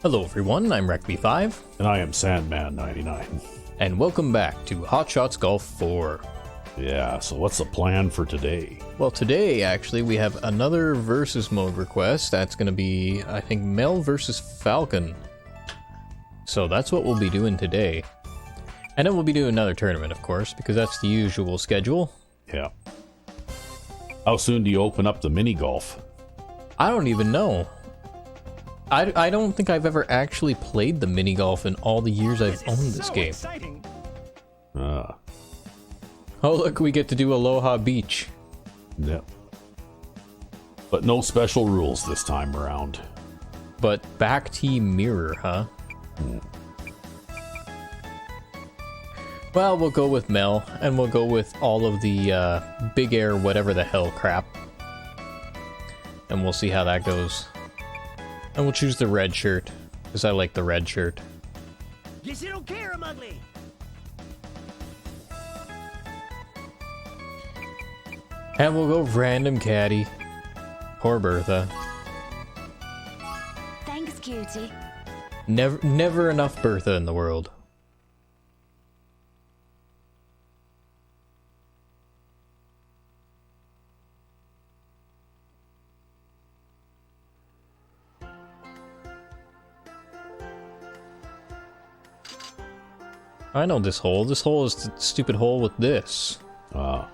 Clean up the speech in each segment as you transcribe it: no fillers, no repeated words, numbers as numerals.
Hello everyone, I'm RecB5, And I am Sandman99. and welcome back to Hot Shots Golf 4. Yeah, so what's the plan for today? Well, today actually we have another versus mode request. That's going to be, I think, Mel versus Falcon. So that's what we'll be doing today. And then we'll be doing another tournament, of course, because that's the usual schedule. Yeah. How soon do you open up the mini golf? I don't even know. I don't think I've ever actually played the mini golf in all the years I've owned this game. Exciting. Ah, Oh look, we get to do Aloha Beach. yeah. But no special rules this time around. But back T mirror, huh? Well, we'll go with Mel, and we'll go with all of the big air whatever the hell crap. And we'll see how that goes. And we'll choose the red shirt, because I like the red shirt. Guess you don't care, I'm ugly. And we'll go random caddy. Poor Bertha. Thanks, cutie. Never enough Bertha in the world. I know this hole. This hole is the stupid hole with this. Ah,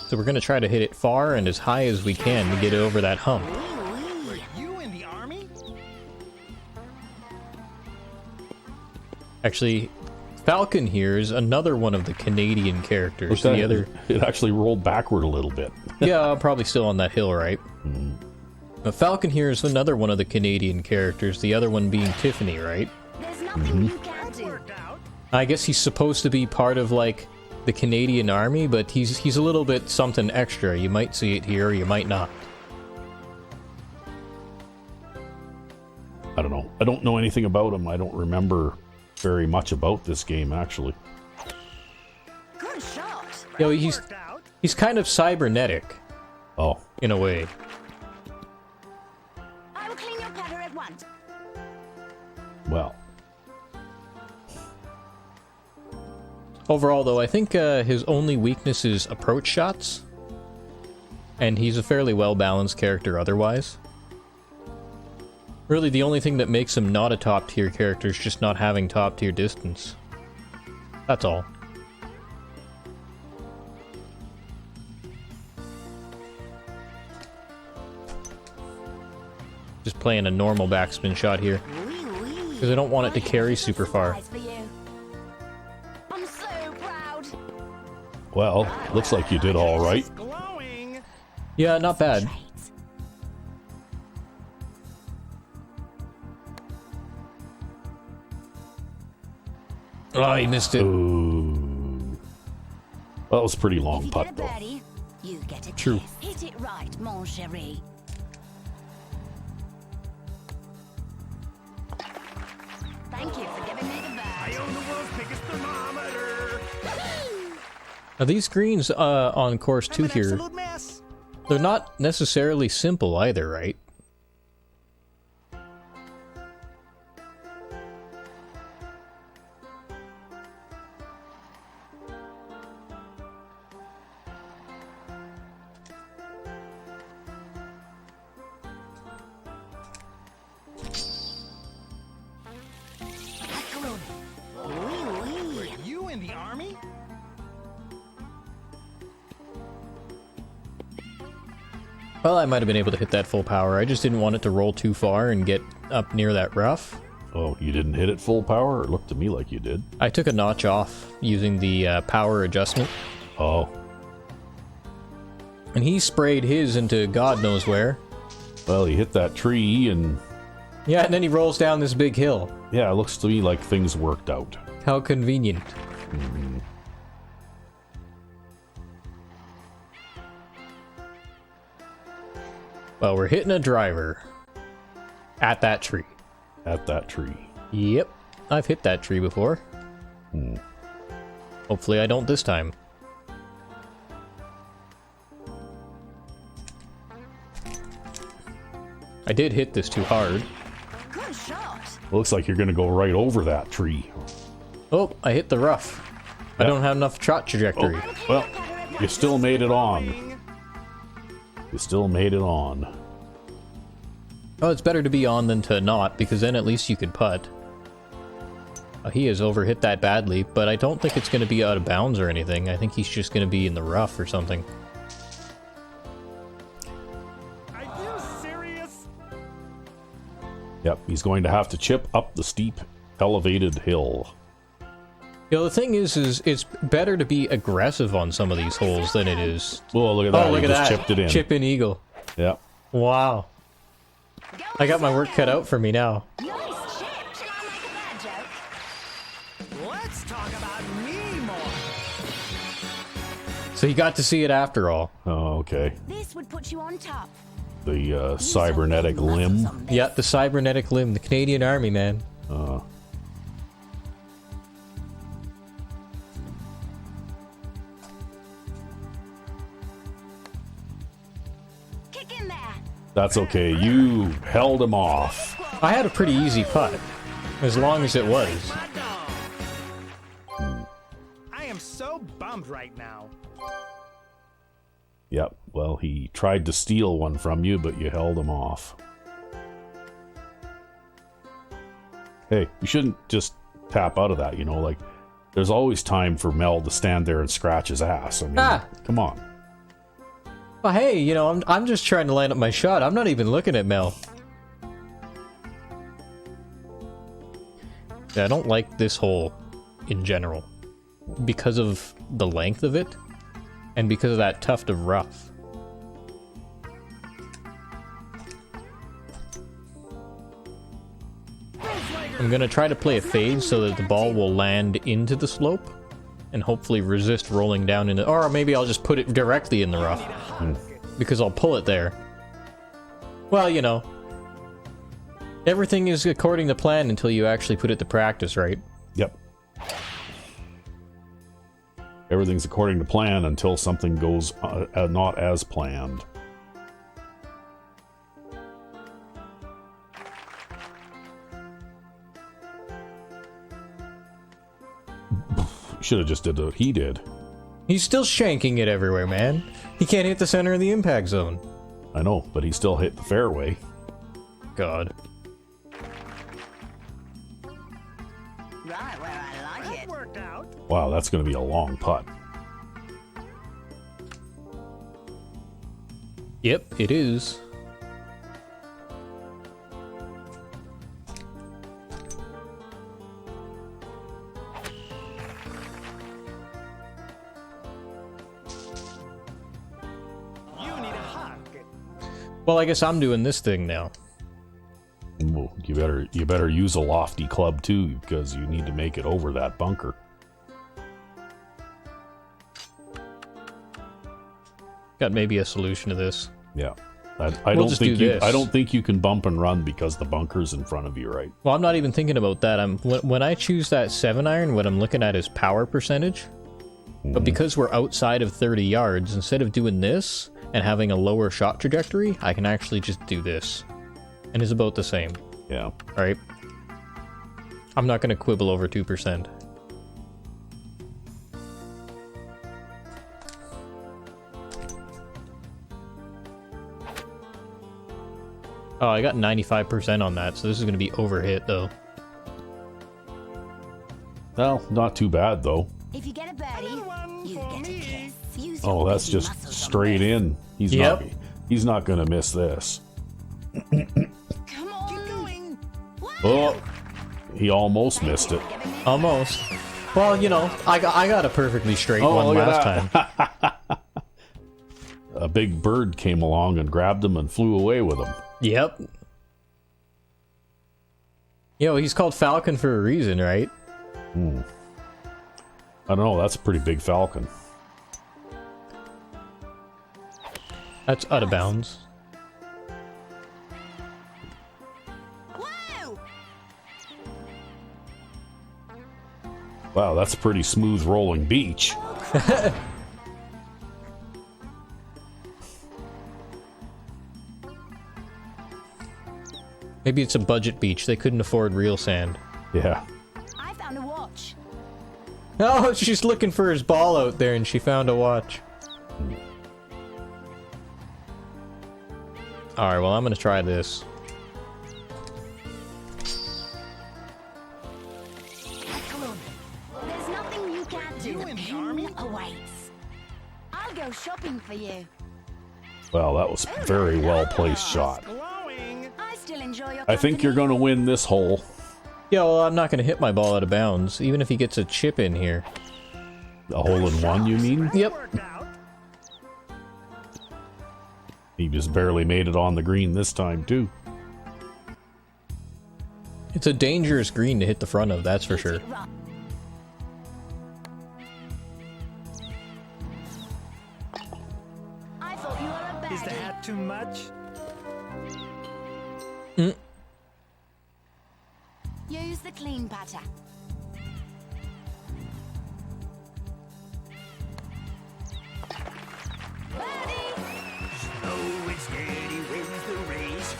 So we're gonna try to hit it far and as high as we can to get it over that hump. Were you in the army? Actually, Falcon here is another one of the Canadian characters. look at The other, it actually rolled backward a little bit. yeah, probably still on that hill, right? But Falcon here is another one of the Canadian characters. The other one being Tiffany, right? There's nothing you can do. Worked out. I guess he's supposed to be part of like the Canadian Army, but he's a little bit something extra. You might see it here, or you might not. I don't know. I don't know anything about him. I don't remember very much about this game, actually. Good shot. You know, Worked out. he's kind of cybernetic Oh, in a way. I will clean your putter at once. well. Overall, though, I think his only weakness is approach shots, and he's a fairly well-balanced character otherwise. Really, the only thing that makes him not a top-tier character is just not having top-tier distance. That's all. Just playing a normal backspin shot here, because I don't want it to carry super far. Surprise for you. I'm so proud. Well, looks like you did all right. It's glowing. Yeah, not bad. Traits. Oh, he missed it. Ooh. Well, that was a pretty If long you putt, get a though. birdie, you get a True. kiss. Hit it right, mon chéri. Thank you for giving me the I bird. own the world's biggest thermometer. Now these greens on course I'm 2 an here, absolute mess. they're not necessarily simple either, right? Were you in the army? Well, I might have been able to hit that full power. I just didn't want it to roll too far and get up near that rough. Oh, you didn't hit it full power? It looked to me like you did. I took a notch off using the power adjustment, Oh, and he sprayed his into God knows where. well, he hit that tree, and Yeah, and then he rolls down this big hill. yeah, it looks to me like things worked out. How convenient. Well, we're hitting a driver at that tree. At that tree. Yep, I've hit that tree before. Hopefully I don't this time. I did hit this too hard. Good shot. Looks like you're going to go right over that tree. Oh, I hit the rough. I Yeah. don't have enough shot trajectory. Well, you still made it on. You still made it on. Oh, it's better to be on than to not, because then at least you could putt. He has overhit that badly, but I don't think it's going to be out of bounds or anything. I think he's just going to be in the rough or something. Are you serious? Yep, he's going to have to chip up the steep, elevated hill. You know, the thing is it's better to be aggressive on some of these holes than it is... Oh, look at that. Oh, look He at just that. chipped it in. Chip in eagle. Yep. Wow. I got my work cut out for me now. Nice chip. Shall I make a bad joke? Let's talk about me more. So you got to see it after all. Oh, okay. This would put you on top. The cybernetic limb. Yeah, the cybernetic limb, the Canadian Army, man. Kick in there. That's okay. You held him off. I had a pretty easy putt, as long as it was. My dog. I am so bummed right now. Yep. Well, he tried to steal one from you, but you held him off. Hey, you shouldn't just tap out of that, you know, like, there's always time for Mel to stand there and scratch his ass. I mean, come on. Well, hey, you know, I'm just trying to line up my shot. I'm not even looking at Mel. Yeah, I don't like this hole in general because of the length of it and because of that tuft of rough. I'm gonna try to play a fade so that the ball will land into the slope and hopefully resist rolling down into, or maybe I'll just put it directly in the rough because I'll pull it there. Well, you know, everything is according to plan until you actually put it to practice, right? Yep. Everything's according to plan until something goes not as planned. Should have just did what he did. He's still shanking it everywhere, man. He can't hit the center of the impact zone. I know, but he still hit the fairway. God. Right where I like it. Worked out. Wow, that's going to be a long putt. Yep, it is. You need a hug. Well, I guess I'm doing this thing now. Well, you better use a lofty club too, because you need to make it over that bunker. Got maybe a solution to this. Yeah, I We'll don't just think do you. this. I don't think you can bump and run because the bunker's in front of you, right? Well, I'm not even thinking about that. When I choose that 7-iron, what I'm looking at is power percentage. But because we're outside of 30 yards, instead of doing this and having a lower shot trajectory, I can actually just do this. And it's about the same, Yeah. right? I'm not going to quibble over 2%. Oh, I got 95% on that, so this is going to be overhit, though. Well, not too bad though. If you get a birdie, One you for get a me. kiss. Use your Oh, that's big just muscles on straight this. in. He's Yep. not. He's not going to miss this. Come on. Keep going. Oh, he almost missed it. Almost. Well, you know, I got a perfectly straight Oh, one look at last that. time. A big bird came along and grabbed him and flew away with him. Yep. Yo, he's called Falcon for a reason, right? I don't know. That's a pretty big falcon. That's out of bounds. Whoa! Wow, that's a pretty smooth rolling beach. Maybe it's a budget beach. They couldn't afford real sand. Yeah. I found a watch. Oh, she's looking for his ball out there and she found a watch. Alright, well, I'm gonna try this. There's nothing you can't do. You in the Pin army? awaits. I'll go shopping for you. Well, that was a very well placed shot. Glowing. I still enjoy your I think you're going to win this hole. Yeah, well, I'm not gonna hit my ball out of bounds, even if he gets a chip in here. A hole in one, you mean? Yep. Worked out. He just barely made it on the green this time, too. It's a dangerous green to hit the front of, that's for sure. I thought you were a Is the baddie. hat too much? Use the clean patter. Birdie! Oh, it's steady wins the race.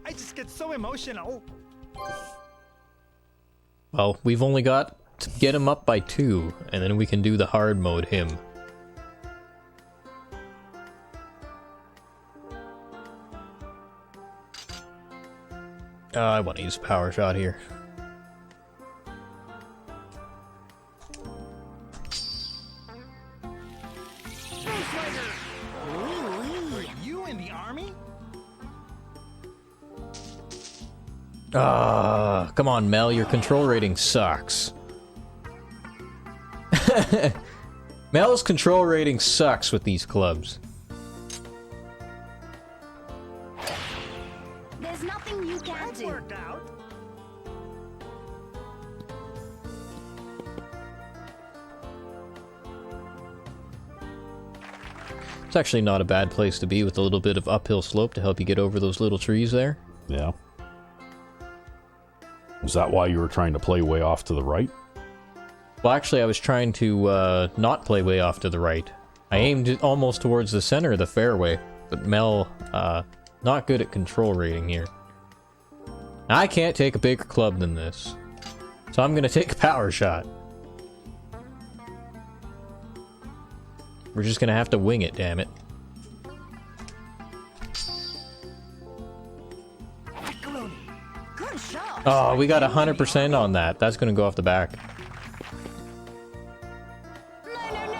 I just get so emotional. Well, we've only got to get him up by 2, and then we can do the hard mode him. I want to use a power shot here. Were you in the army? Come on, Mel, your control rating sucks. Mel's control rating sucks with these clubs. There's nothing you can't That's do. worked out. It's actually not a bad place to be with a little bit of uphill slope to help you get over those little trees there. Yeah. Was that why you were trying to play way off to the right? Well, actually, I was trying to not play way off to the right. I aimed it almost towards the center of the fairway, but Mel, not good at control rating here. I can't take a bigger club than this, so I'm gonna take a power shot. We're just gonna have to wing it, damn it. Good shot. Oh, we got 100% on that. That's gonna go off the back.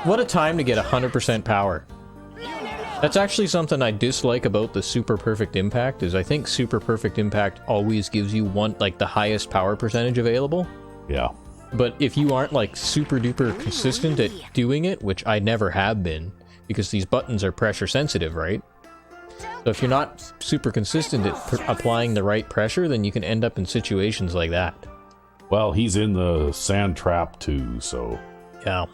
What a time to get 100% power. That's actually something I dislike about the Super Perfect Impact, is I think Super Perfect Impact always gives you the highest power percentage available. Yeah. But if you aren't like super duper consistent at doing it, which I never have been, because these buttons are pressure sensitive, right? So if you're not super consistent at applying the right pressure, then you can end up in situations like that. Well, he's in the sand trap too, so... Yeah.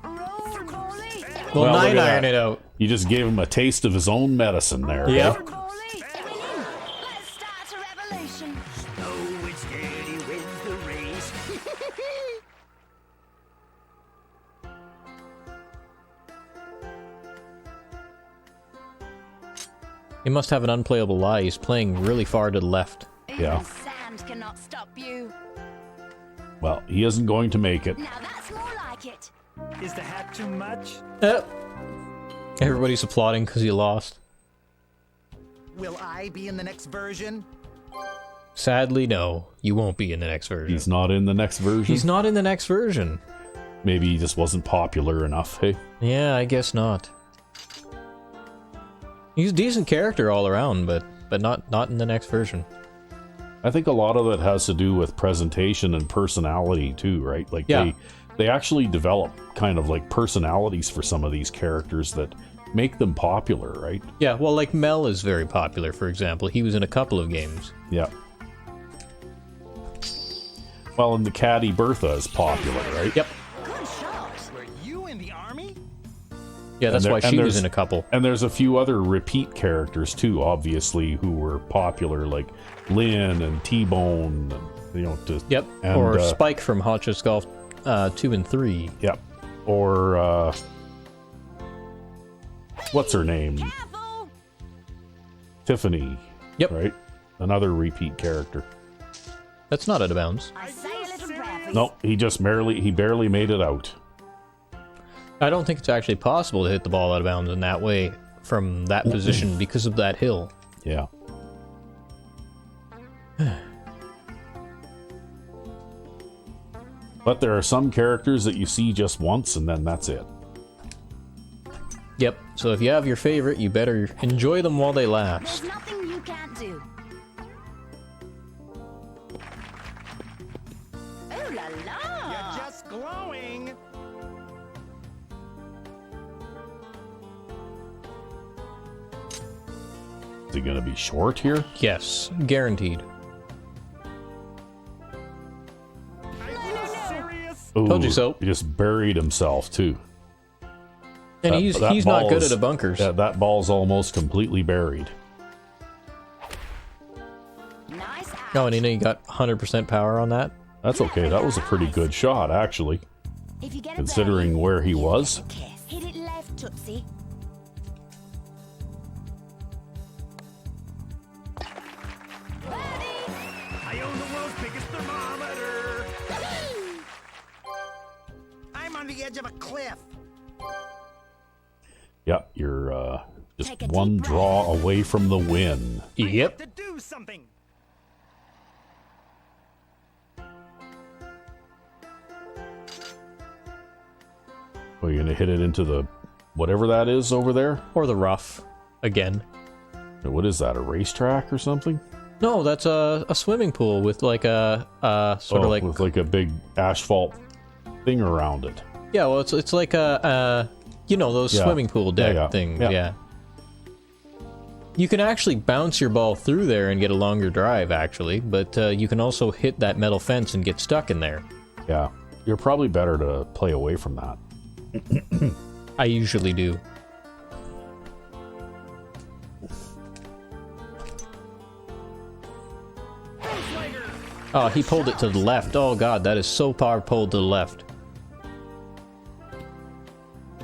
Roll, Corley. Well, Well, look 9 at iron that. it out. You just gave him a taste of his own medicine there. Yep. Corley. Winning. Let's start a revolution. Oh, it's steady wins the race. He must have an unplayable lie. He's playing really far to the left. Yeah. Even sand cannot stop you. Well, he isn't going to make it. Now that's more like it. Is the hat too much? Everybody's applauding because he lost. Will I be in the next version? Sadly, no. You won't be in the next version. He's not in the next version. He's not in the next version. Maybe he just wasn't popular enough, hey? Yeah, I guess not. He's a decent character all around, but not in the next version. I think a lot of it has to do with presentation and personality too, right? Like Yeah. they actually develop kind of like personalities for some of these characters that make them popular, right? Yeah, well, like Mel is very popular, for example. He was in a couple of games. Yeah. Well, and the caddy Bertha is popular, right? Yep. Good shot. Were you in the army? Yeah, that's And why there- she and was there's- in a couple. And there's a few other repeat characters too, obviously, who were popular, like Lynn and T-Bone, and, Yep. and, Or Spike from Hot Just Golf 2 and 3. Yep. Or what's her name? Careful! Tiffany. Yep. Right? Another repeat character. That's not out of bounds. I say a little prayer for you. No, he barely made it out. I don't think it's actually possible to hit the ball out of bounds in that way from that position because of that hill. Yeah. But there are some characters that you see just once and then that's it. Yep. So if you have your favorite, you better enjoy them while they last. There's nothing you can't do. Ooh la la! You're just glowing. Is he going to be short here? Yes, guaranteed. Are you serious? Ooh, Told you so. He just buried himself too. And That- he's that not ball good is- at the bunkers. Yeah, that ball's almost completely buried. Nice out. Oh, and you know you got 100% power on that? That's okay. That was a pretty good shot, actually, If you get a considering birdie, where he give it was. a kiss. Hit it left, Tootsie. Birdie! I own the world's biggest thermometer. I'm on the edge of a cliff. Yep, you're just Take a one deep breath. draw away from the win. Yep. To do something. Are you going to hit it into the whatever that is over there? Or the rough. Again. What is that, a racetrack or something? No, that's a swimming pool with like a sort of like... with like a big asphalt thing around it. Yeah, well, it's like you know, those Yeah. swimming pool deck Yeah, yeah. things, Yeah. yeah. You can actually bounce your ball through there and get a longer drive, actually, but you can also hit that metal fence and get stuck in there. Yeah, you're probably better to play away from that. I usually do. Oh, he pulled it to the left. Oh god, that is so far pulled to the left.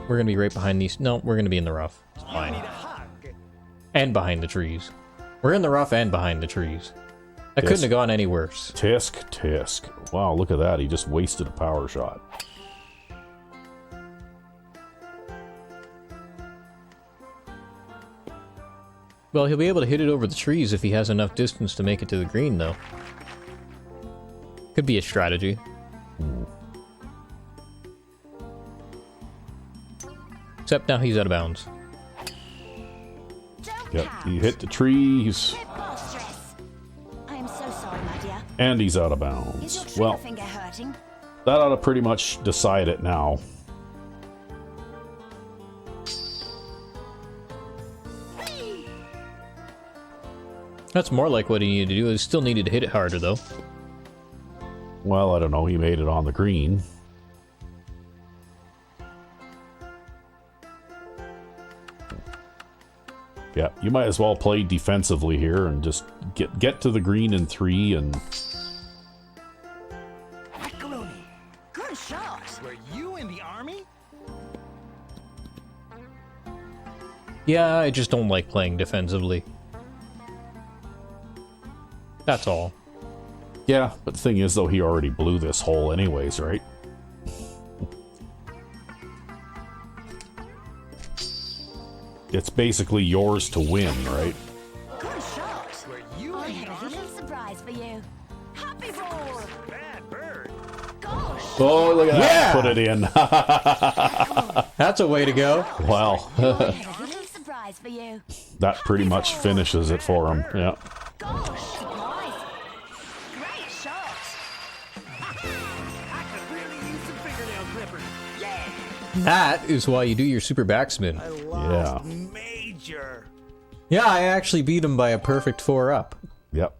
We're gonna be right behind these. No, we're gonna be in the rough. It's I fine. need a hug. And behind the trees. We're in the rough and behind the trees. That Yes. couldn't have gone any worse. Tisk. Wow, look at that. He just wasted a power shot. Well, he'll be able to hit it over the trees if he has enough distance to make it to the green, though. Could be a strategy. Except now he's out of bounds. Don't Yep, pout. he hit the trees, Bit more stress. I am so sorry, my dear. and he's out of Is your bounds. trigger Well, finger hurting? that ought to pretty much decide it now. That's more like what he needed to do. He still needed to hit it harder, though. Well, I don't know. He made it on the green. Yeah, you might as well play defensively here and just get to the green in 3 and Macaroni. Good shot. Were you in the army? Yeah, I just don't like playing defensively. That's all. yeah, but the thing is though, he already blew this hole anyways, right? It's basically yours to win, right? Good shot. Were you I in the have a army? little surprise for you. Happy roll. Bad bird. Gosh. Oh, look at Yeah! that. Put it in. That's a way to go. Well, I have a little surprise for you. that pretty much finishes it for him. Yeah. Gosh. Surprise. Great shot. I could really use some fingernail clippers. Yeah. That is why you do your super backspin. I lost major. Yeah, I actually beat him by a perfect 4-up. Yep.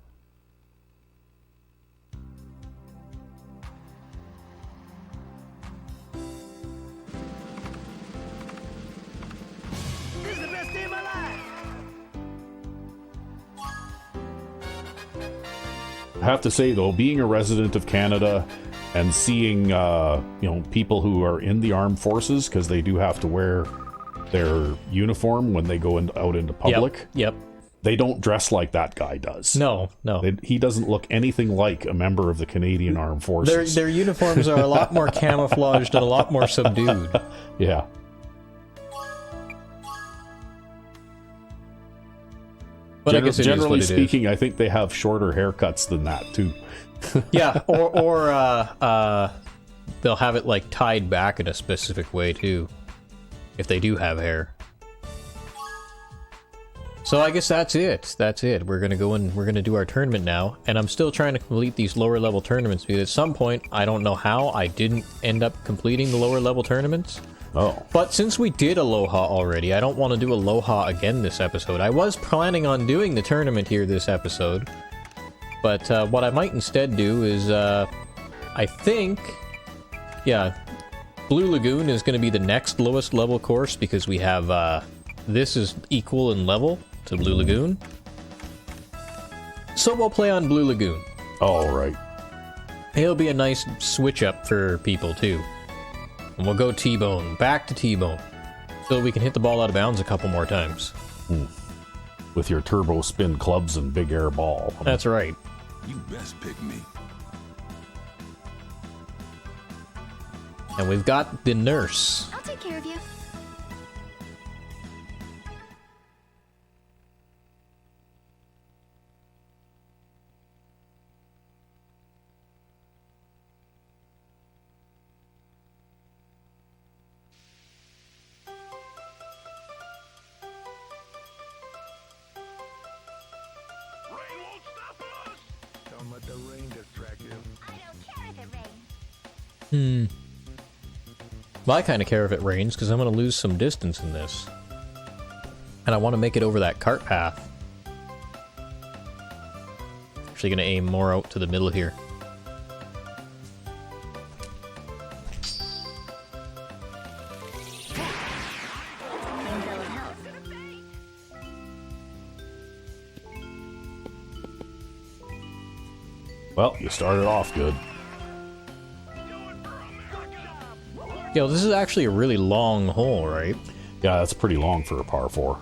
have to say though, being a resident of Canada and seeing people who are in the armed forces, because they do have to wear their uniform when they go out into public. Yep. They don't dress like that guy does. No. He doesn't look anything like a member of the Canadian Armed Forces. Their uniforms are a lot more camouflaged and a lot more subdued. Yeah. But I guess generally speaking, I think they have shorter haircuts than that too. Yeah, or they'll have it like tied back in a specific way too, if they do have hair. So I guess that's it. We're gonna go and we're gonna do our tournament now, and I'm still trying to complete these lower level tournaments because at some point, I don't know how, I didn't end up completing the lower level tournaments. Oh. But since we did Aloha already, I don't want to do Aloha again this episode. I was planning on doing the tournament here this episode, but what I might instead do is, I think, yeah, Blue Lagoon is going to be the next lowest level course because we have, this is equal in level to Blue Lagoon. So we'll play on Blue Lagoon. All right. It'll be a nice switch up for people too. And we'll go T-Bone, back to T-Bone, so we can hit the ball out of bounds a couple more times. With your turbo spin clubs and big air ball. That's right. You best pick me. And we've got the nurse. I'll take care of you. Don't let the rain distract you. I don't care if it rains. Well, I kind of care if it rains, because I'm going to lose some distance in this. And I want to make it over that cart path. Actually going to aim more out to the middle here. Well, you started off good. Yo, this is actually a really long hole, right? Yeah, that's pretty long for a par 4.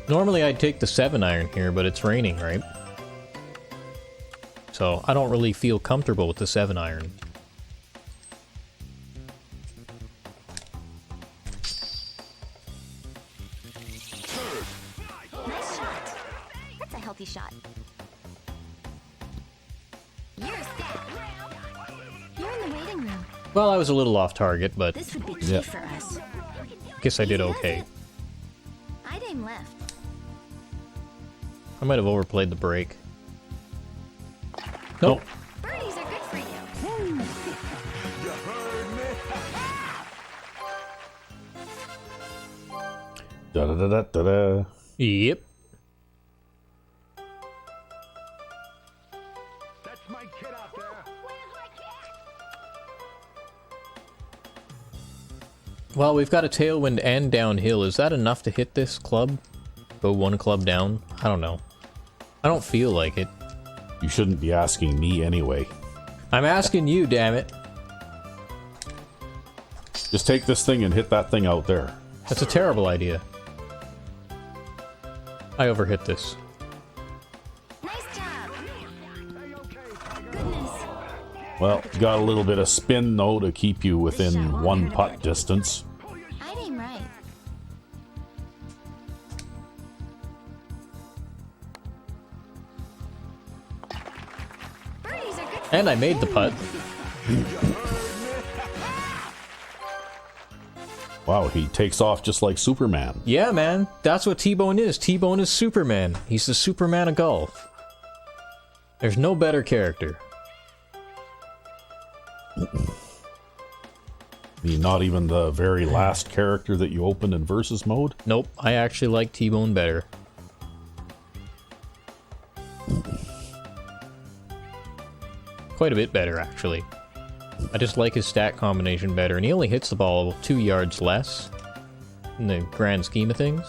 Normally I'd take the 7-iron here, but it's raining, right? So I don't really feel comfortable with the 7-iron. Nice shot. That's a healthy shot. You're set. You're in the waiting room. Well, I was a little off target, but This would be key Yeah. for us. I guess I did okay. I'd aim left. I might have overplayed the break. Nope. Birdies are good for you. Da da da da da da. Yep. That's my kid out there. Well, we've got a tailwind and downhill. Is that enough to hit this club? Go one club down? I don't know. I don't feel like it. You shouldn't be asking me anyway. I'm asking you, damn it. Just take this thing and hit that thing out there. That's a terrible idea. I overhit this. Nice job. Goodness. Well, you got a little bit of spin though to keep you within one putt distance. I'd aim right. Birdies are good for And I made the putt. Wow, he takes off just like Superman. Yeah, man. That's what T-Bone is. T-Bone is Superman. He's the Superman of golf. There's no better character. I mean, not even the very last character that you opened in versus mode. Nope, I actually like T-Bone better. Quite a bit better, actually. I just like his stat combination better, and he only hits the ball 2 yards less in the grand scheme of things.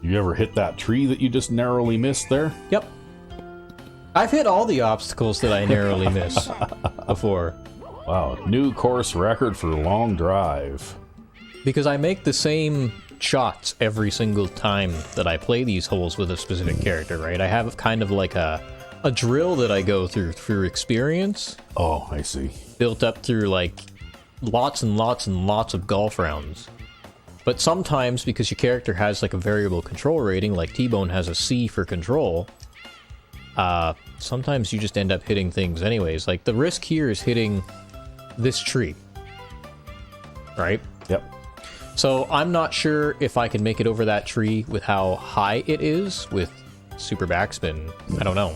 You ever hit that tree that you just narrowly missed there? Yep. I've hit all the obstacles that I narrowly miss before. Wow, new course record for long drive. Because I make the same shots every single time that I play these holes with a specific character, right? I have kind of like a drill that I go through experience, Oh, I see. built up through like lots and lots and lots of golf rounds. But sometimes, because your character has like a variable control rating, like T-Bone has a C for control, sometimes you just end up hitting things anyways. Like, the risk here is hitting this tree, right? Yep. So I'm not sure if I can make it over that tree with how high it is with super backspin. I don't know.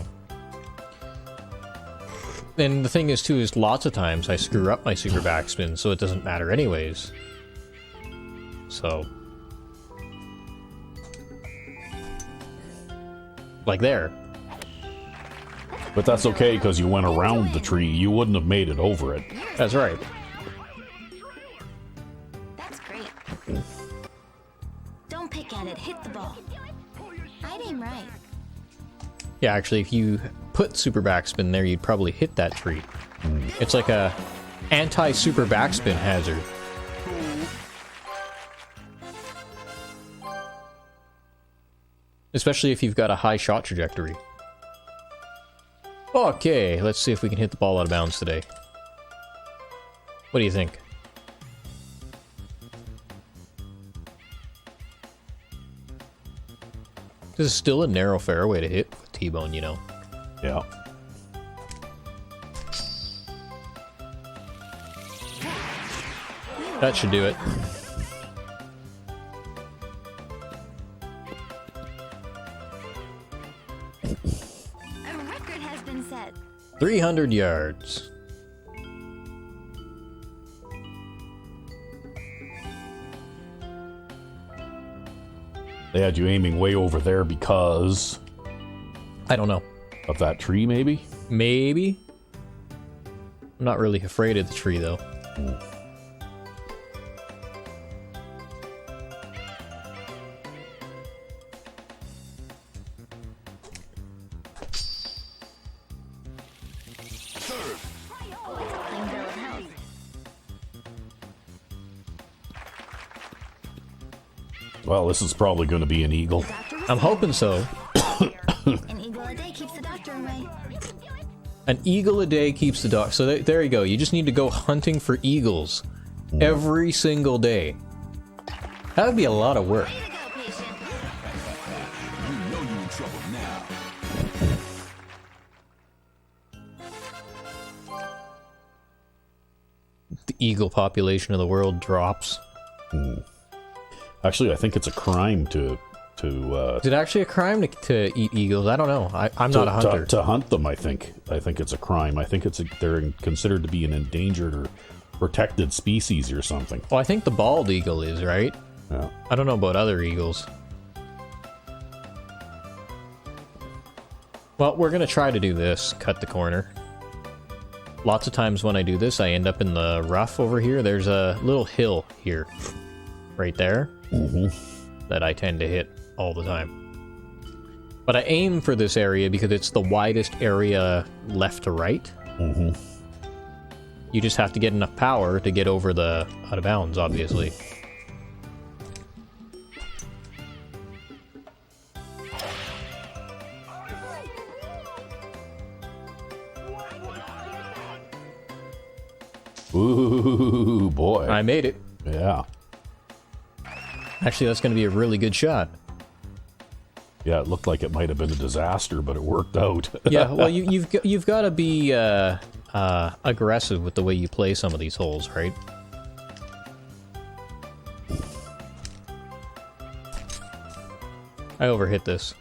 And the thing is, too, is lots of times I screw up my super backspin, so it doesn't matter anyways. So, like there. But that's okay, because you went around the tree. You wouldn't have made it over it. That's right. That's great. Don't pick at it, hit the ball. I'd aim right. Yeah, actually, if you put super backspin there, you'd probably hit that tree. It's like a anti-super backspin hazard. Especially if you've got a high shot trajectory. Okay, let's see if we can hit the ball out of bounds today. What do you think? This is still a narrow fairway to hit with T-Bone, you know. Yeah. That should do it. A record has been set. 300 yards. They had you aiming way over there because I don't know. of that tree, maybe? Maybe? I'm not really afraid of the tree, though. Clean bill of health. Well, this is probably going to be an eagle. Doctor was I'm hoping so. an eagle a day keeps the doctor away. An eagle a day keeps the dog. So there you go. You just need to go hunting for eagles every single day. That would be a lot of work. Way to go, patient. You know you're in trouble now. The eagle population of the world drops. Actually, I think it's a crime to Is it actually a crime to eat eagles? I don't know. I'm not a hunter. to hunt them. I think it's a crime. I think they're considered to be an endangered or protected species or something. Well, I think the bald eagle is, right? Yeah. I don't know about other eagles. Well, we're gonna try to do this. Cut the corner. Lots of times when I do this, I end up in the rough over here. There's a little hill here. Right there. That I tend to hit all the time. But I aim for this area because it's the widest area left to right. You just have to get enough power to get over the out of bounds, obviously. Ooh, boy. I made it. Yeah. Actually, that's going to be a really good shot. Yeah, it looked like it might have been a disaster, but it worked out. Yeah, well, you've got to be aggressive with the way you play some of these holes, right? I overhit this.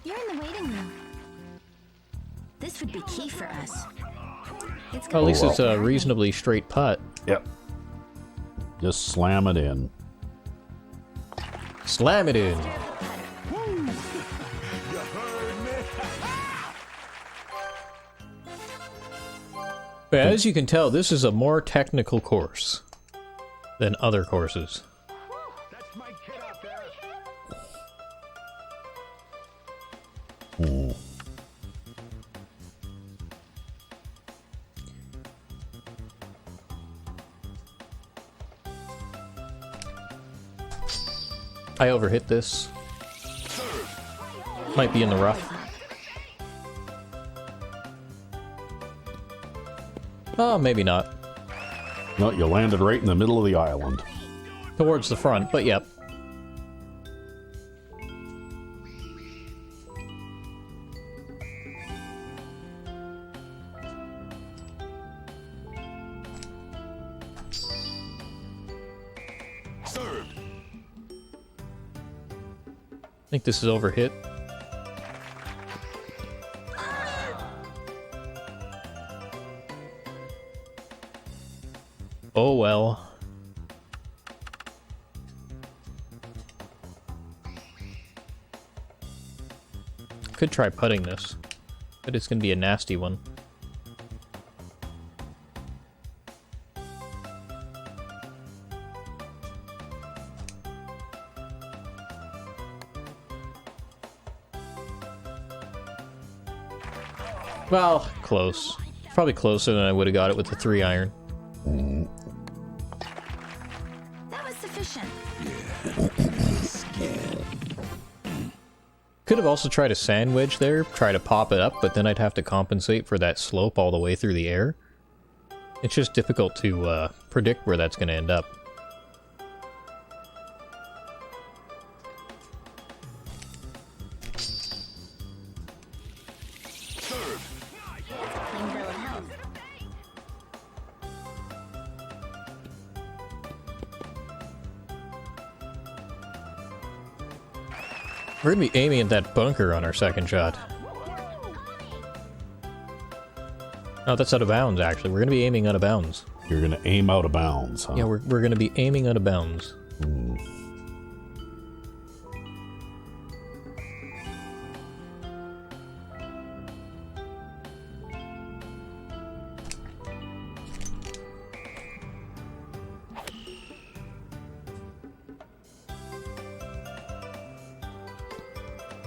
You're in the waiting room. This would be key for us. It's Well, at least well. it's a reasonably straight putt. Yep. Just slam it in. Slam it in. But as you can tell, this is a more technical course than other courses. That's my kid out there. I overhit this. Might be in the rough. Oh, maybe not. No, you landed right in the middle of the island. Towards the front, but yep. Served. I think this is overhit. Oh well. Could try putting this, but it's gonna be a nasty one. Well, close. Probably closer than I would have got it with the 3-iron. That was sufficient. Could have also tried a sand wedge there, try to pop it up, but then I'd have to compensate for that slope all the way through the air. It's just difficult to predict where that's going to end up. Clean bill of health. We're going to be aiming at that bunker on our second shot. Oh, that's out of bounds, actually. We're going to be aiming out of bounds. You're gonna aim out of bounds, huh? Yeah, we're going to be aiming out of bounds.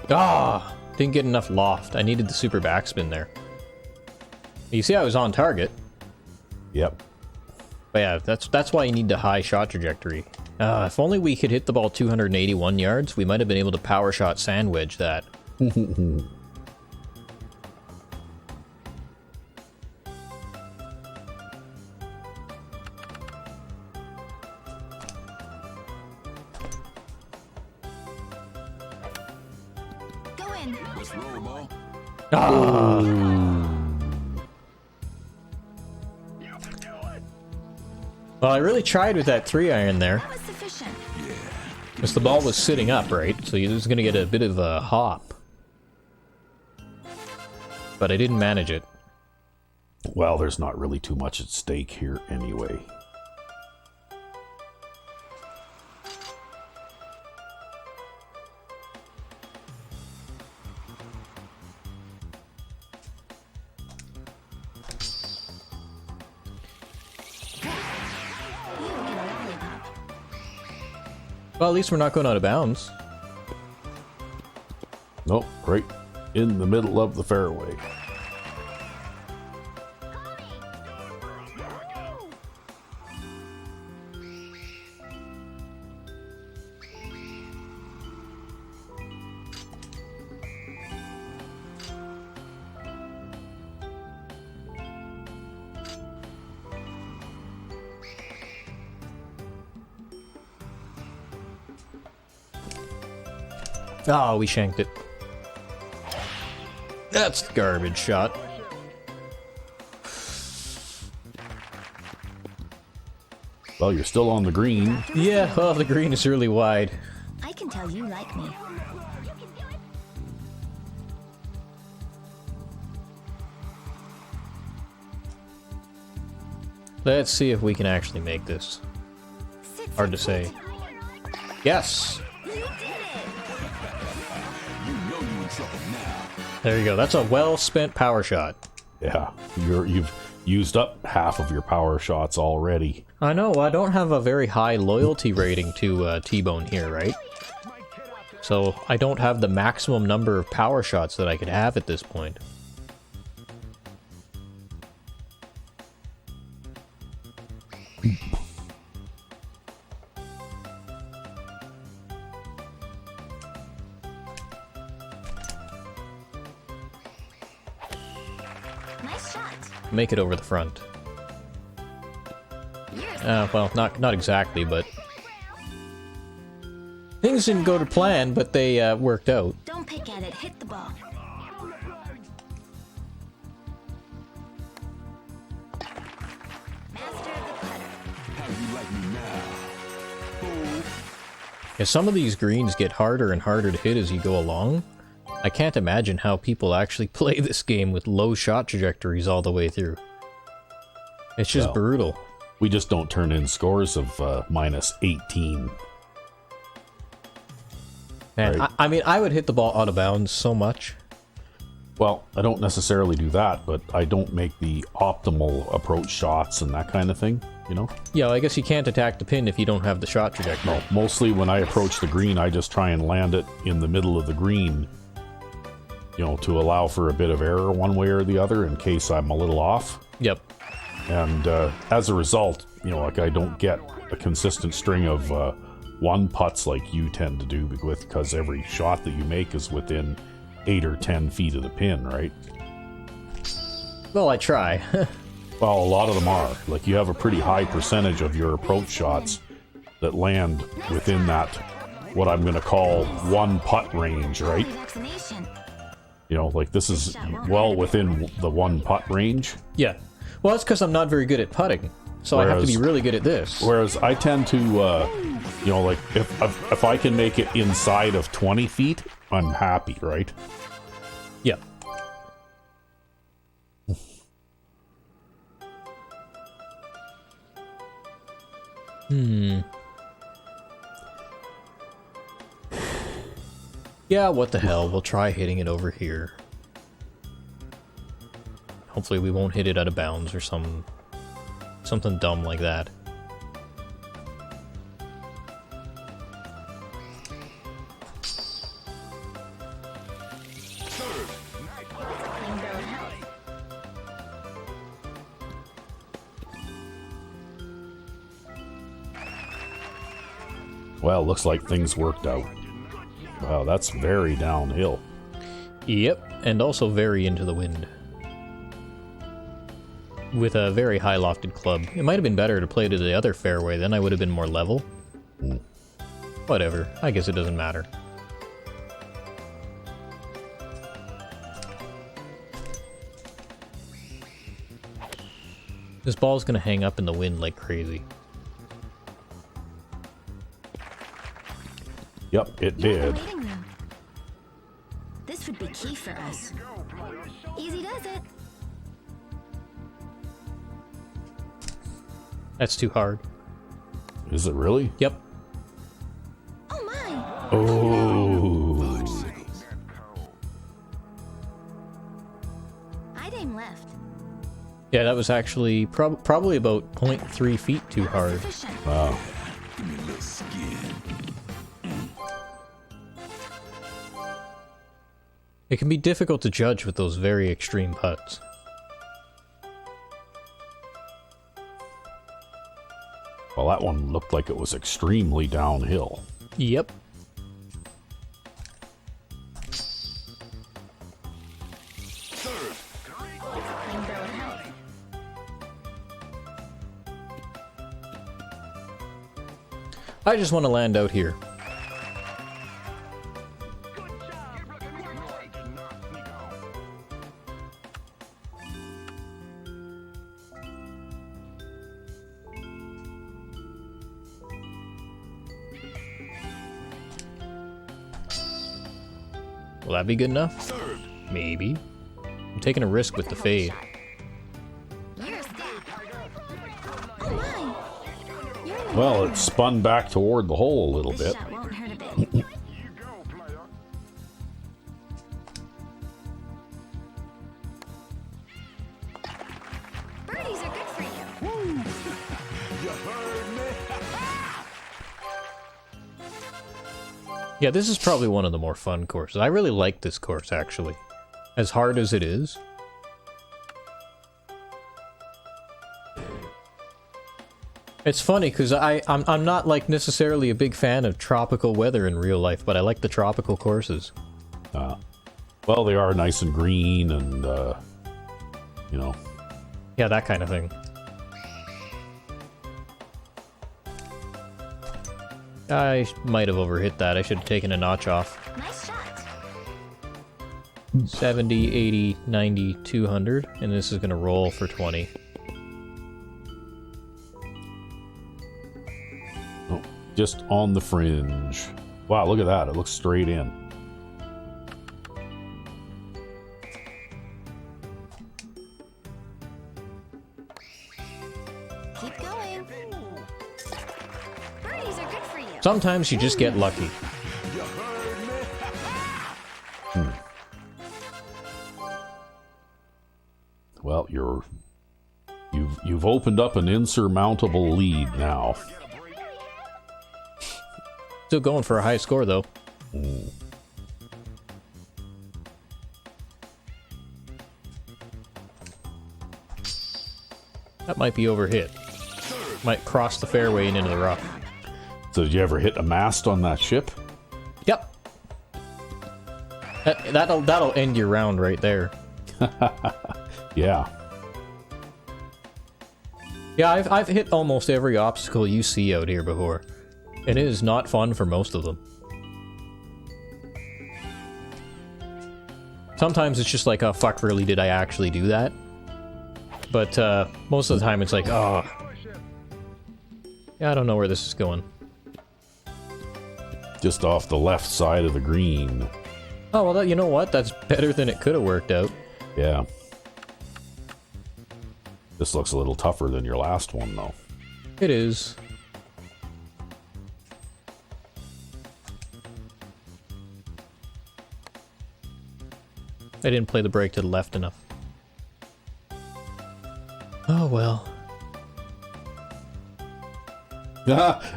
Ah! Didn't get enough loft. I needed the super backspin there. You see I was on target. Yep. But yeah, that's why you need the high shot trajectory. If only we could hit the ball 281 yards, we might have been able to power shot sand wedge that. Go in. Let's roll them all. Well, I really tried with that 3-iron there. That was sufficient. Because the ball was sitting up, right? So he was going to get a bit of a hop. But I didn't manage it. Well, there's not really too much at stake here anyway. You get a lollipop. Well, at least we're not going out of bounds. Nope, right in the middle of the fairway. Oh, we shanked it. That's the garbage shot. Well, you're still on the green. Yeah, well, the green is really wide. I can tell you like me. Let's see if we can actually make this. Sit, Hard to sit, say. sit. Yes! You There you go. That's a well-spent power shot. Yeah, you've used up half of your power shots already. I know, I don't have a very high loyalty rating to T-Bone here, right? So I don't have the maximum number of power shots that I could have at this point. Nice shot. Make it over the front. Yours. Well, not exactly, but... Things didn't go to plan, but they worked out. Don't pick at it. Hit the ball. Master of the putter. How do you like me now? Fool. Yeah, some of these greens get harder and harder to hit as you go along. I can't imagine how people actually play this game with low shot trajectories all the way through. It's just Well, brutal. We just don't turn in scores of minus 18. Man, Right. I mean, I would hit the ball out of bounds so much. Well, I don't necessarily do that, but I don't make the optimal approach shots and that kind of thing, you know? Yeah, I guess you can't attack the pin if you don't have the shot trajectory. No, mostly when I approach the green, I just try and land it in the middle of the green, you know, to allow for a bit of error one way or the other in case I'm a little off. Yep. And as a result, you know, like I don't get a consistent string of one putts like you tend to do because every shot that you make is within 8 or 10 feet of the pin, right? Well, I try. Well, a lot of them are. Like, you have a pretty high percentage of your approach shots that land within that, what I'm going to call one putt range, right? Vaccination. You know, like this is well within the one putt range. Yeah. Well, that's because I'm not very good at putting. So I have to be Whereas- really good at this. Whereas I tend to, you know, like if I can make it inside of 20 feet, I'm happy, right? Yeah. Yeah, what the hell. We'll try hitting it over here. Hopefully we won't hit it out of bounds or something dumb like that. Well, looks like things worked out. Wow, that's very downhill. Yep, and also very into the wind. With a very high lofted club. It might have been better to play to the other fairway, then I would have been more level. Whatever, I guess it doesn't matter. This ball's gonna hang up in the wind like crazy. Yep, it You're in did. the waiting room. This would be key for us. Easy does it. That's too hard. Is it really? Yep. Oh my! Oh. I'd aim left. Yeah, that was actually probably about 0.3 feet too hard. Sufficient. Wow. Give me a little skin. It can be difficult to judge with those very extreme putts. Well, that one looked like it was extremely downhill. Yep. I just want to land out here. Will that be good enough? Maybe. I'm taking a risk with the fade. You're a step. Oh my! You're in the Well, it spun back toward the hole a little This bit. shot won't hurt a bit. Yeah, this is probably one of the more fun courses. I really like this course, actually. As hard as it is. It's funny, because I'm not, like, necessarily a big fan of tropical weather in real life, but I like the tropical courses. Well, they are nice and green and, you know. Yeah, that kind of thing. I might have overhit that. I should have taken a notch off. Nice shot. 70, 80, 90, 200, and this is going to roll for 20. Oh, just on the fringe. Wow, look at that. It looks straight in. Keep going. Birdies are good for you. Sometimes you just get lucky. Well, you've opened up an insurmountable lead now. Still going for a high score, though. That might be overhit. Might cross the fairway and into the rough. So did you ever hit a mast on that ship? Yep. That'll end your round right there. Yeah. Yeah, I've hit almost every obstacle you see out here before. And it is not fun for most of them. Sometimes it's just like, oh fuck, really, did I actually do that? But most of the time it's like, oh. Yeah, I don't know where this is going. Just off the left side of the green. Oh, well, you know what? That's better than it could have worked out. Yeah. This looks a little tougher than your last one, though. It is. I didn't play the brake to the left enough. Oh, well.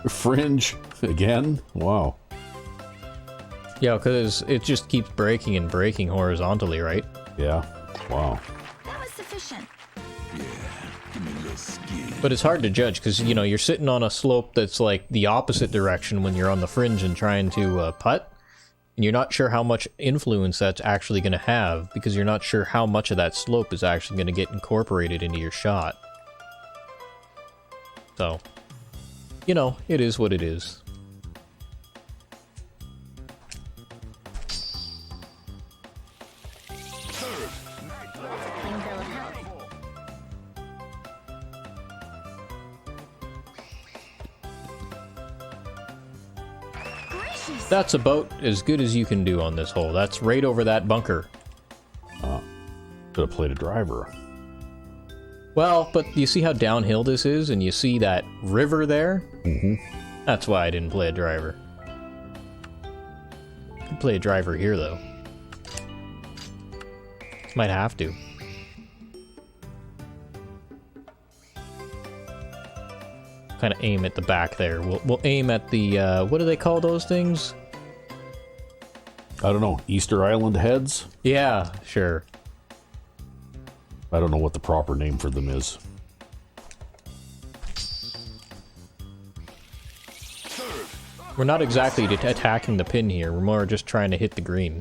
Fringe again? Wow. Yeah, because it just keeps braking and braking horizontally, right? Yeah. Wow. That was sufficient. Give me a little skin. But it's hard to judge because, you know, you're sitting on a slope that's like the opposite direction when you're on the fringe and trying to putt. And you're not sure how much influence that's actually going to have because you're not sure how much of that slope is actually going to get incorporated into your shot. So, you know, it is what it is. Clean bill of health. Gracious. That's about as good as you can do on this hole. That's right over that bunker. Could have played a driver. Well, but you see how downhill this is, and you see that river there? Mm-hmm. That's why I didn't play a driver. Could play a driver here, though. Might have to. Kind of aim at the back there. We'll aim at the, what do they call those things? I don't know. Easter Island heads? Yeah, sure. I don't know what the proper name for them is. We're not exactly attacking the pin here. We're more just trying to hit the green.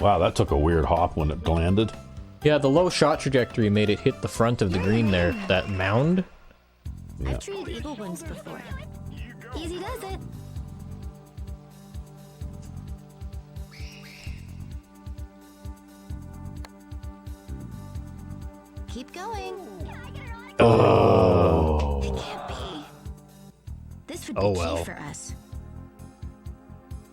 Wow, that took a weird hop when it landed. Yeah, the low shot trajectory made it hit the front of the green there. That mound? Yeah. I've treated eagle wounds before. Easy does it. Keep going. Oh. It can't be. This would be Oh, key well. for us.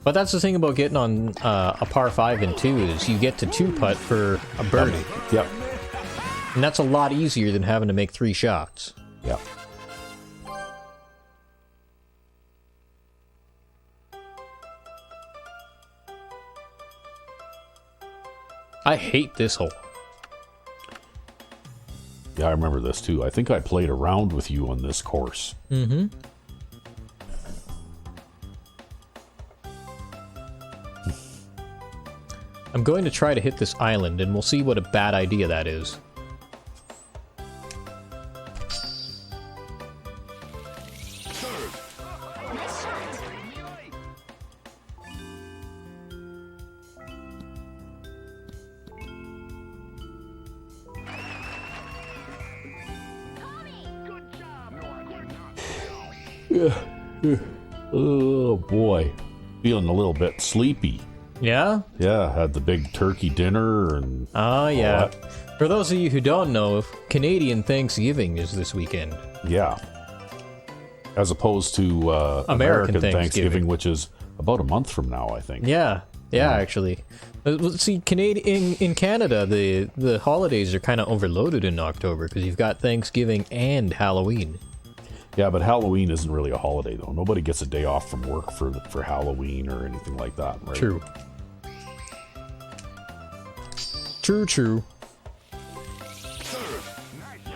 But that's the thing about getting on a par 5 and 2 is you get to 2-putt for a birdie. Yep. And that's a lot easier than having to make 3 shots. Yep. I hate this hole. Yeah, I remember this too. I think I played around with you on this course. Mm-hmm. I'm going to try to hit this island, and we'll see what a bad idea that is. Nice shot. Oh boy, feeling a little bit sleepy. Yeah? Yeah, had the big turkey dinner and Oh, yeah. that. For those of you who don't know, Canadian Thanksgiving is this weekend. yeah. As opposed to American American Thanksgiving. Thanksgiving, which is about a month from now, I think. Yeah, actually. See, in Canada, the holidays are kind of overloaded in October because you've got Thanksgiving and Halloween. Yeah, but Halloween isn't really a holiday though. Nobody gets a day off from work for Halloween or anything like that, right? True. True.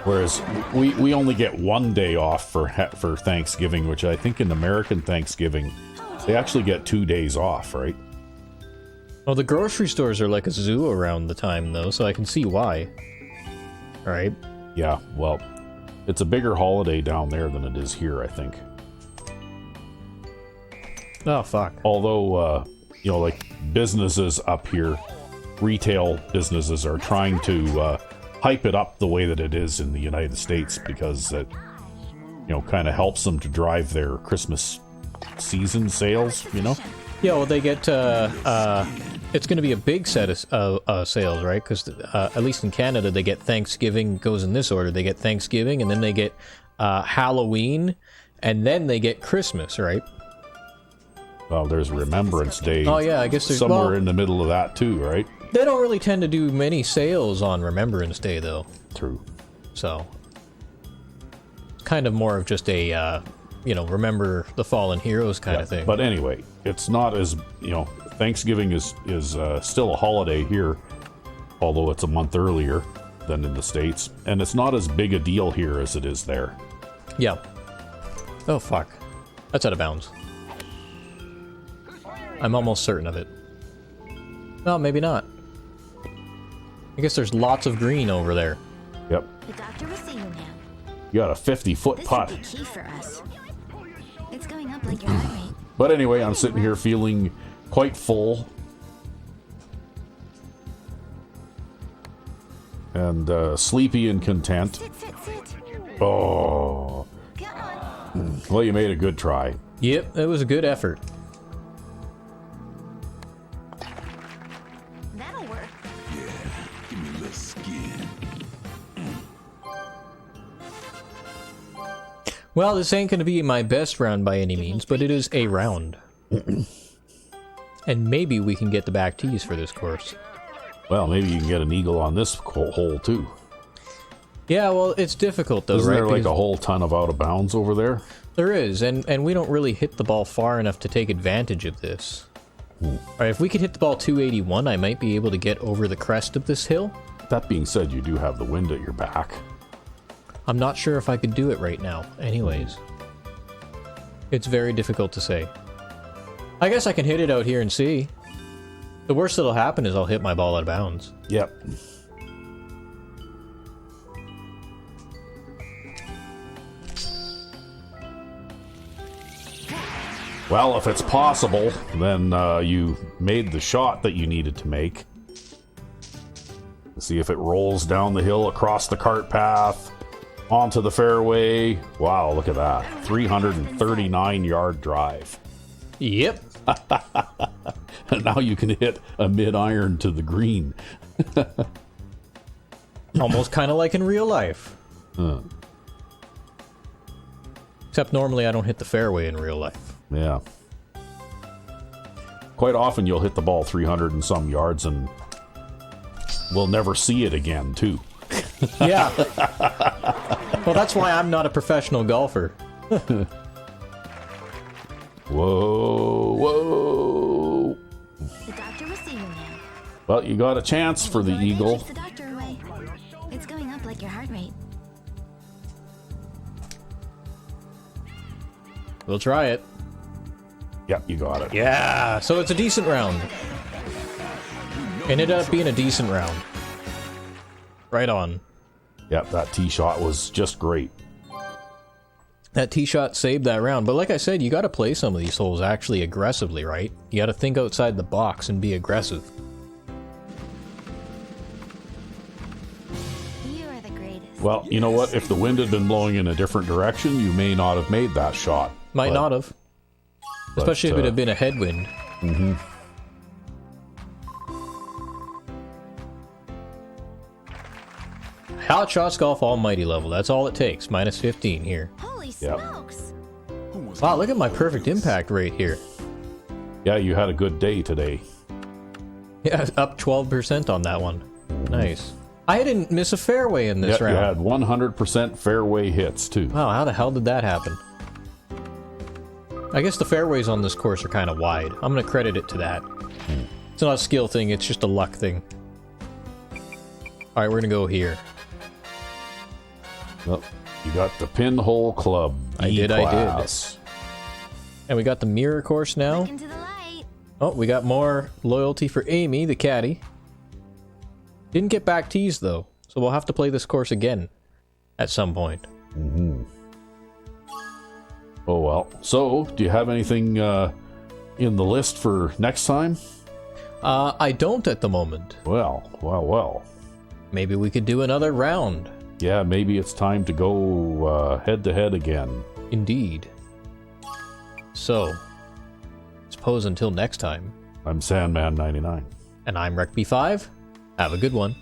Whereas we only get one day off for Thanksgiving, which I think in American Thanksgiving they actually get 2 days off, right? Well, the grocery stores are like a zoo around the time, though, so I can see why. Right? Yeah, well, it's a bigger holiday down there than it is here, I think. Oh, fuck. Although, like businesses up here, retail businesses are trying to hype it up the way that it is in the United States because it, kind of helps them to drive their Christmas season sales, Yeah, well, they get, it's going to be a big set of sales, right? Because at least in Canada, they get Thanksgiving, goes in this order. They get Thanksgiving, and then they get Halloween, and then they get Christmas, right? Well, there's Remembrance Day. Oh, yeah, I guess there's... somewhere well, in the middle of that too, right? They don't really tend to do many sales on Remembrance Day, though. True. So, it's kind of more of just a, remember the fallen heroes kind of thing. But anyway, it's not as, Thanksgiving is still a holiday here, although it's a month earlier than in the States. And it's not as big a deal here as it is there. Yeah. Oh, fuck. That's out of bounds. I'm almost certain of it. No, maybe not. I guess there's lots of green over there. Yep. The doctor will see you now. You got a 50-foot This putt. would be key for us. It's going up like your heart rate. But anyway, I'm sitting here feeling quite full. And sleepy and content. Sit. Oh. Come on. Well, you made a good try. Yep, it was a good effort. That'll work. Give me a little skin. Well, this ain't gonna be my best round by any means, but it is a round. And maybe we can get the back tees for this course. Well, maybe you can get an eagle on this hole too. Yeah, well, it's difficult though, Isn't right? there like Because a whole ton of out of bounds over there? there is, and we don't really hit the ball far enough to take advantage of this. Alright, if we could hit the ball 281, I might be able to get over the crest of this hill. That being said, you do have the wind at your back. I'm not sure if I could do it right now. Anyways. It's very difficult to say. I guess I can hit it out here and see. The worst that'll happen is I'll hit my ball out of bounds. Yep. Well, if it's possible, then you made the shot that you needed to make. See if it rolls down the hill across the cart path onto the fairway. Wow, look at that. 339-yard drive. Yep. And now you can hit a mid-iron to the green. Almost kind of like in real life. Except normally I don't hit the fairway in real life. Yeah. Quite often you'll hit the ball 300 and some yards and we'll never see it again, too. Yeah. Well, that's why I'm not a professional golfer. Whoa, whoa. The doctor will see you now. Well, you got a chance for the eagle. Keeps the doctor away. It's going up like your heart rate. We'll try it. Yep, you got it. Yeah, so it's a decent round. Ended up being a decent round. Right on. Yep, that tee shot was just great. That tee shot saved that round, but like I said, you gotta play some of these holes actually aggressively, right? You gotta think outside the box and be aggressive. You are the greatest. Well, you know what? If the wind had been blowing in a different direction, you may not have made that shot. Might not have. Especially if it had been a headwind. Mm-hmm. Hot Shots Golf Almighty level, that's all it takes. Minus 15 here. Holy Yep. smokes! Wow, look at my perfect impact rate here. Yeah, you had a good day today. Yeah, up 12% on that one. Nice. I didn't miss a fairway in this Yep, you round. had 100% fairway hits, too. Wow, how the hell did that happen? I guess the fairways on this course are kind of wide. I'm going to credit it to that. It's not a skill thing, it's just a luck thing. Alright, we're going to go here. Well, you got the Pinhole Club. I did. E-class. And we got the mirror course now. Into the light. Oh, we got more loyalty for Amy, the caddy. Didn't get back tees, though, so we'll have to play this course again at some point. Oh, well. So, do you have anything in the list for next time? I don't at the moment. Well. Maybe we could do another round. Yeah, maybe it's time to go head-to-head again. Indeed. So, suppose until next time. I'm Sandman99. And I'm Rec B5. Have a good one.